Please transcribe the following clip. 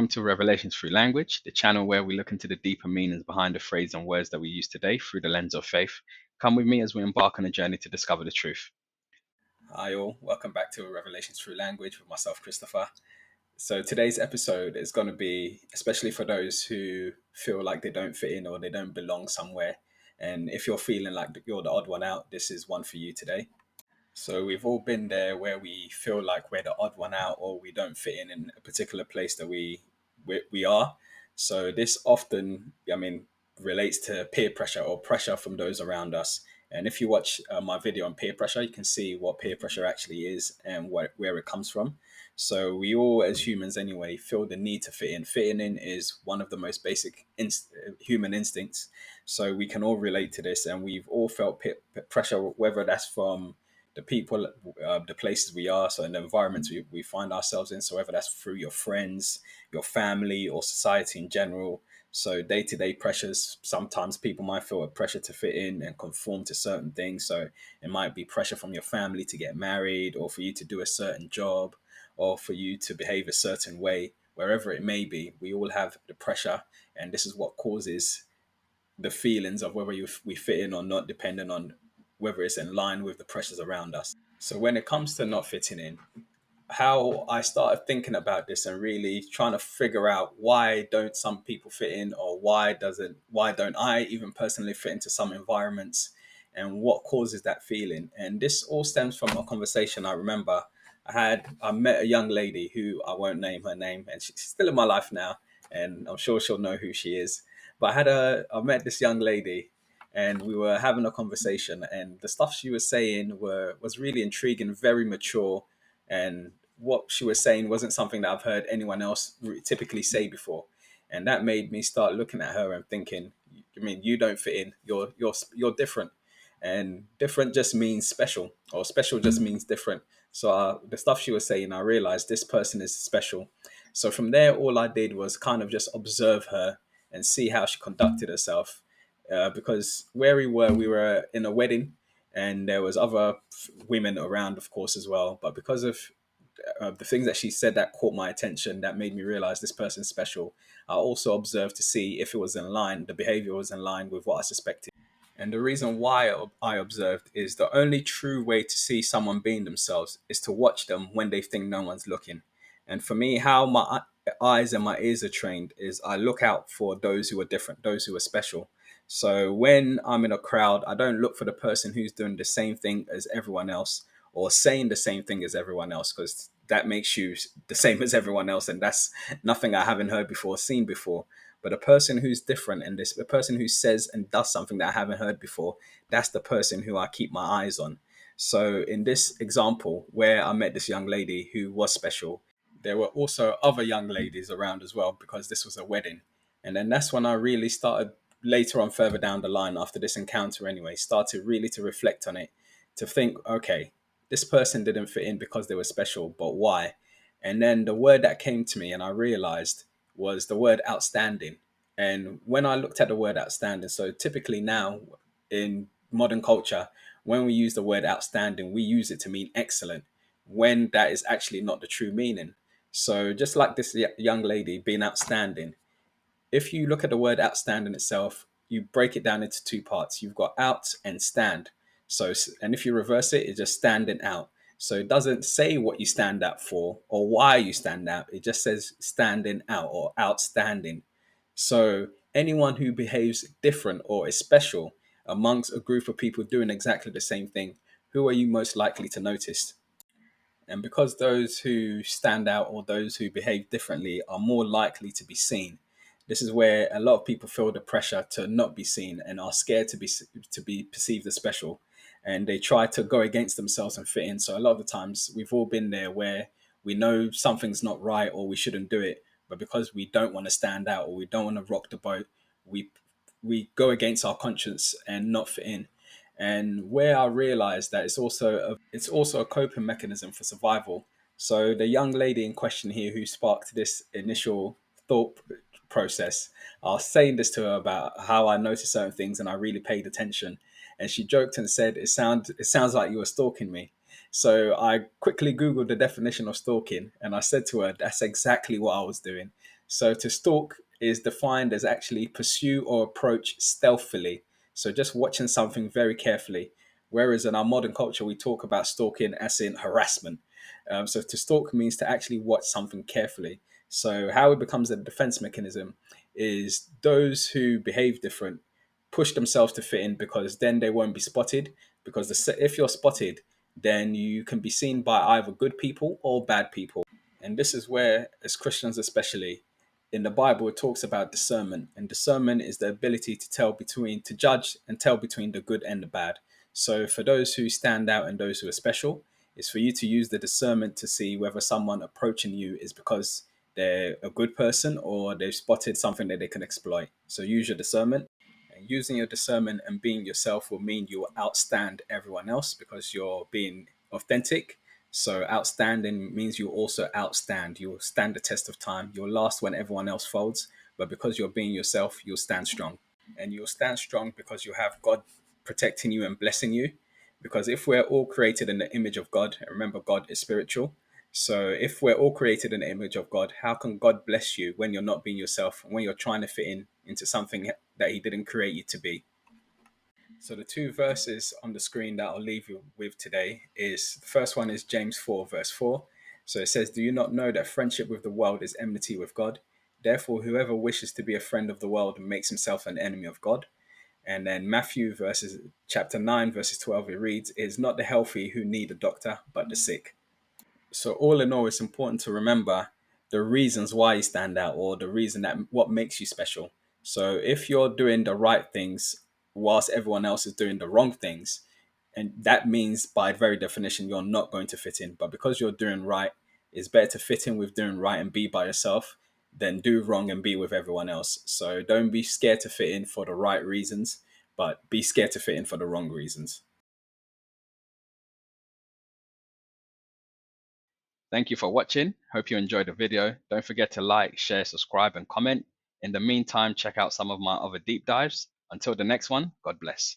welcome to Revelations Through Language, the channel where we look into the deeper meanings behind the phrase and words that we use today through the lens of faith. Come with me as we embark on a journey to discover the truth. Hi all, welcome back to Revelations Through Language with myself, Christopher. So today's episode is going to be especially for those who feel like they don't fit in or they don't belong somewhere. And if you're feeling like you're the odd one out, this is one for you today. So we've all been there where we feel like we're the odd one out or we don't fit in a particular place that we are. So this often, relates to peer pressure or pressure from those around us. And if you watch my video on peer pressure, you can see what peer pressure actually is and where it comes from. So we all, as humans anyway, feel the need to fit in. Fitting in is one of the most basic human instincts. So we can all relate to this, and we've all felt pressure, whether that's from the people, the places we are, so in the environments we find ourselves in. So whether that's through your friends, your family, or society in general. So day-to-day pressures, sometimes people might feel a pressure to fit in and conform to certain things. So it might be pressure from your family to get married, or for you to do a certain job, or for you to behave a certain way. Wherever it may be, we all have the pressure, and this is what causes the feelings of whether we fit in or not, depending on whether it's in line with the pressures around us. So when it comes to not fitting in, how I started thinking about this and really trying to figure out why don't some people fit in, or why don't I even personally fit into some environments, and what causes that feeling. And this all stems from a conversation I remember I met a young lady who I won't name her name, and she's still in my life now, and I'm sure she'll know who she is. But I met this young lady, and we were having a conversation, and the stuff she was saying was really intriguing, very mature, and what she was saying wasn't something that I've heard anyone else typically say before. And that made me start looking at her and thinking, I mean, you don't fit in. You're different, and different just means special, or special just means different. So the stuff she was saying, I realized this person is special. So from there, all I did was kind of just observe her and see how she conducted herself. Because where we were in a wedding, and there was other women around, of course, as well. But because of the things that she said that caught my attention, that made me realize this person's special. I also observed to see if it was in line, the behavior was in line with what I suspected. And the reason why I observed is the only true way to see someone being themselves is to watch them when they think no one's looking. And for me, how my eyes and my ears are trained is I look out for those who are different, those who are special. So when I'm in a crowd, I don't look for the person who's doing the same thing as everyone else or saying the same thing as everyone else, because that makes you the same as everyone else. And that's nothing I haven't heard before, seen before. But a person who's different, and a person who says and does something that I haven't heard before, that's the person who I keep my eyes on. So in this example, where I met this young lady who was special, there were also other young ladies around as well, because this was a wedding. And then that's when I really started, later on further down the line after this encounter anyway, started really to reflect on it, to think, okay, this person didn't fit in because they were special, but why? And then the word that came to me and I realized was the word outstanding. And when I looked at the word outstanding, so typically now in modern culture, when we use the word outstanding, we use it to mean excellent, when that is actually not the true meaning. So just like this young lady being outstanding, if you look at the word outstanding itself, you break it down into two parts. You've got out and stand. So, and if you reverse it, it's just standing out. So it doesn't say what you stand out for or why you stand out. It just says standing out or outstanding. So anyone who behaves different or is special amongst a group of people doing exactly the same thing, who are you most likely to notice? And because those who stand out or those who behave differently are more likely to be seen, this is where a lot of people feel the pressure to not be seen and are scared to be perceived as special, and they try to go against themselves and fit in. So a lot of the times we've all been there where we know something's not right or we shouldn't do it, but because we don't want to stand out or we don't want to rock the boat, we we go against our conscience and not fit in. And where I realized that it's also a coping mechanism for survival. So the young lady in question here who sparked this initial thought process, I was saying this to her about how I noticed certain things and I really paid attention. And she joked and said, it sounds like you were stalking me. So I quickly Googled the definition of stalking and I said to her, that's exactly what I was doing. So to stalk is defined as actually pursue or approach stealthily. So just watching something very carefully. Whereas in our modern culture, we talk about stalking as in harassment. So to stalk means to actually watch something carefully. So how it becomes a defense mechanism is those who behave different push themselves to fit in because then they won't be spotted. Because if you're spotted, then you can be seen by either good people or bad people. And this is where, as Christians especially, in the Bible, it talks about discernment. And discernment is the ability to to judge and tell between the good and the bad. So for those who stand out and those who are special, it's for you to use the discernment to see whether someone approaching you is because they're a good person or they've spotted something that they can exploit. So use your discernment. And using your discernment and being yourself will mean you will outstand everyone else because you're being authentic. So outstanding means you also outstand. You'll stand the test of time. You'll last when everyone else folds. But because you're being yourself, you'll stand strong. And you'll stand strong because you have God protecting you and blessing you. Because if we're all created in the image of God, and remember, God is spiritual. So if we're all created in the image of God, how can God bless you when you're not being yourself, when you're trying to fit in into something that He didn't create you to be? So the two verses on the screen that I'll leave you with today is the first one is James 4, verse 4. So it says, "Do you not know that friendship with the world is enmity with God? Therefore, whoever wishes to be a friend of the world makes himself an enemy of God." And then Matthew chapter 9, verses 12, it reads, "It is not the healthy who need a doctor, but the sick." So all in all, it's important to remember the reasons why you stand out or the reason that what makes you special. So if you're doing the right things whilst everyone else is doing the wrong things, and that means by very definition you're not going to fit in. But because you're doing right, it's better to fit in with doing right and be by yourself than do wrong and be with everyone else. So don't be scared to fit in for the right reasons, but be scared to fit in for the wrong reasons. Thank you for watching. Hope you enjoyed the video. Don't forget to like, share, subscribe, and comment. In the meantime, check out some of my other deep dives. Until the next one, God bless.